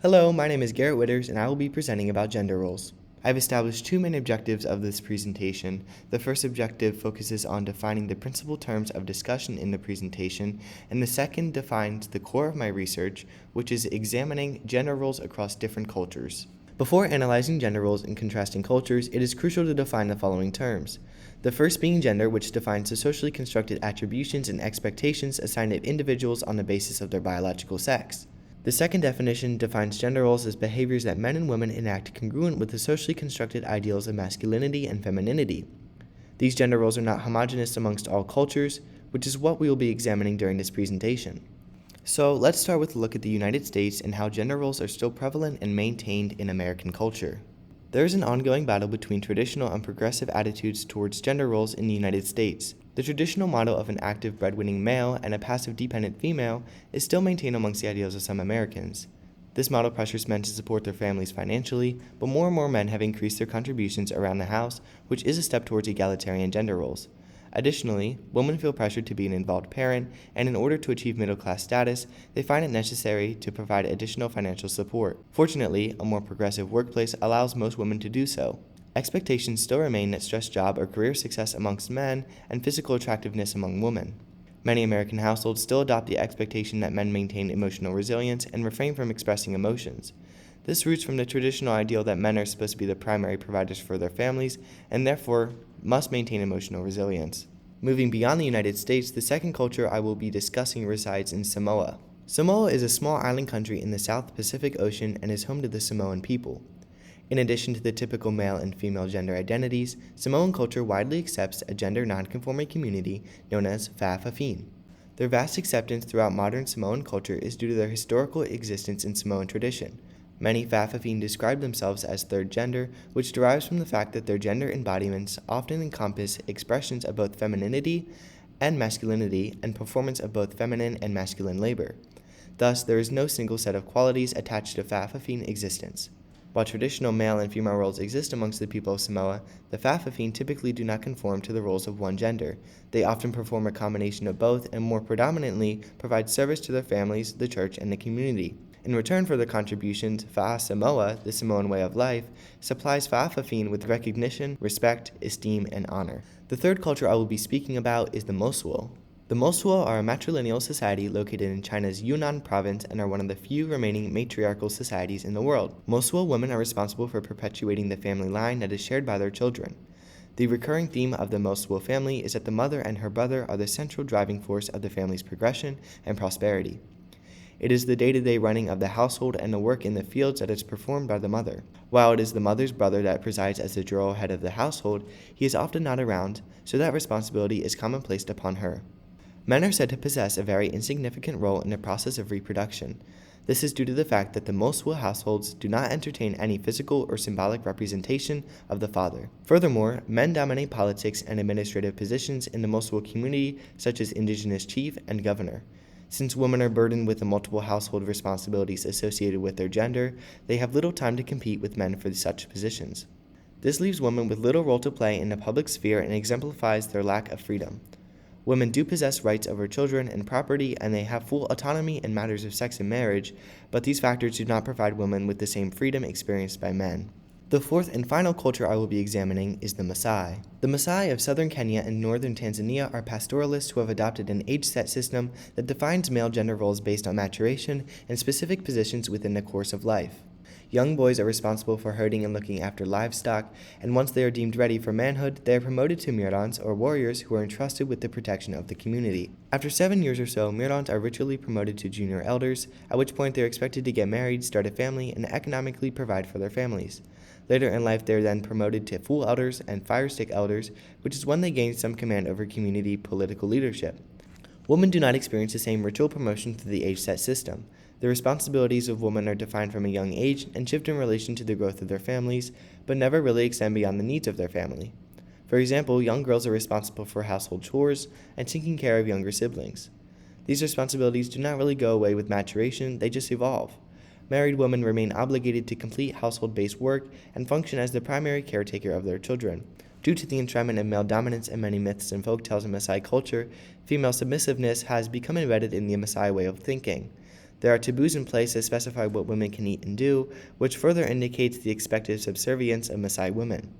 Hello, my name is Garrett Witters, and I will be presenting about gender roles. I've established two main objectives of this presentation. The first objective focuses on defining the principal terms of discussion in the presentation, and the second defines the core of my research, which is examining gender roles across different cultures. Before analyzing gender roles and contrasting cultures, it is crucial to define the following terms. The first being gender, which defines the socially constructed attributions and expectations assigned to individuals on the basis of their biological sex. The second definition defines gender roles as behaviors that men and women enact congruent with the socially constructed ideals of masculinity and femininity. These gender roles are not homogeneous amongst all cultures, which is what we will be examining during this presentation. So let's start with a look at the United States and how gender roles are still prevalent and maintained in American culture. There is an ongoing battle between traditional and progressive attitudes towards gender roles in the United States. The traditional model of an active breadwinning male and a passive dependent female is still maintained amongst the ideals of some Americans. This model pressures men to support their families financially, but more and more men have increased their contributions around the house, which is a step towards egalitarian gender roles. Additionally, women feel pressured to be an involved parent, and in order to achieve middle-class status, they find it necessary to provide additional financial support. Fortunately, a more progressive workplace allows most women to do so. Expectations still remain that stress job or career success amongst men and physical attractiveness among women. Many American households still adopt the expectation that men maintain emotional resilience and refrain from expressing emotions. This roots from the traditional ideal that men are supposed to be the primary providers for their families and therefore must maintain emotional resilience. Moving beyond the United States, the second culture I will be discussing resides in Samoa. Samoa is a small island country in the South Pacific Ocean and is home to the Samoan people. In addition to the typical male and female gender identities, Samoan culture widely accepts a gender nonconforming community known as Fa'afafine. Their vast acceptance throughout modern Samoan culture is due to their historical existence in Samoan tradition. Many Fa'afafine describe themselves as third gender, which derives from the fact that their gender embodiments often encompass expressions of both femininity and masculinity and performance of both feminine and masculine labor. Thus, there is no single set of qualities attached to Fa'afafine existence. While traditional male and female roles exist amongst the people of Samoa, the Fa'afafine typically do not conform to the roles of one gender. They often perform a combination of both and more predominantly provide service to their families, the church, and the community. In return for their contributions, Fa'a Samoa, the Samoan way of life, supplies Fa'afafine with recognition, respect, esteem, and honor. The third culture I will be speaking about is the Mosuo. The Mosuo are a matrilineal society located in China's Yunnan province and are one of the few remaining matriarchal societies in the world. Mosuo women are responsible for perpetuating the family line that is shared by their children. The recurring theme of the Mosuo family is that the mother and her brother are the central driving force of the family's progression and prosperity. It is the day-to-day running of the household and the work in the fields that is performed by the mother. While it is the mother's brother that presides as the droll head of the household, he is often not around, so that responsibility is commonplace upon her. Men are said to possess a very insignificant role in the process of reproduction. This is due to the fact that the Mosuo households do not entertain any physical or symbolic representation of the father. Furthermore, men dominate politics and administrative positions in the Mosuo community, such as indigenous chief and governor. Since women are burdened with the multiple household responsibilities associated with their gender, they have little time to compete with men for such positions. This leaves women with little role to play in the public sphere and exemplifies their lack of freedom. Women do possess rights over children and property, and they have full autonomy in matters of sex and marriage, but these factors do not provide women with the same freedom experienced by men. The fourth and final culture I will be examining is the Maasai. The Maasai of southern Kenya and northern Tanzania are pastoralists who have adopted an age-set system that defines male gender roles based on maturation and specific positions within the course of life. Young boys are responsible for herding and looking after livestock, and once they are deemed ready for manhood, they are promoted to mirans or warriors who are entrusted with the protection of the community. After 7 years or so, mirans are ritually promoted to junior elders, at which point they are expected to get married, start a family, and economically provide for their families. Later in life, they are then promoted to full elders and fire stick elders, which is when they gain some command over community political leadership. Women do not experience the same ritual promotion through the age-set system. The responsibilities of women are defined from a young age and shift in relation to the growth of their families, but never really extend beyond the needs of their family. For example, young girls are responsible for household chores and taking care of younger siblings. These responsibilities do not really go away with maturation, they just evolve. Married women remain obligated to complete household-based work and function as the primary caretaker of their children. Due to the enshrinement of male dominance in many myths and folktales in Maasai culture, female submissiveness has become embedded in the Maasai way of thinking. There are taboos in place that specify what women can eat and do, which further indicates the expected subservience of Maasai women.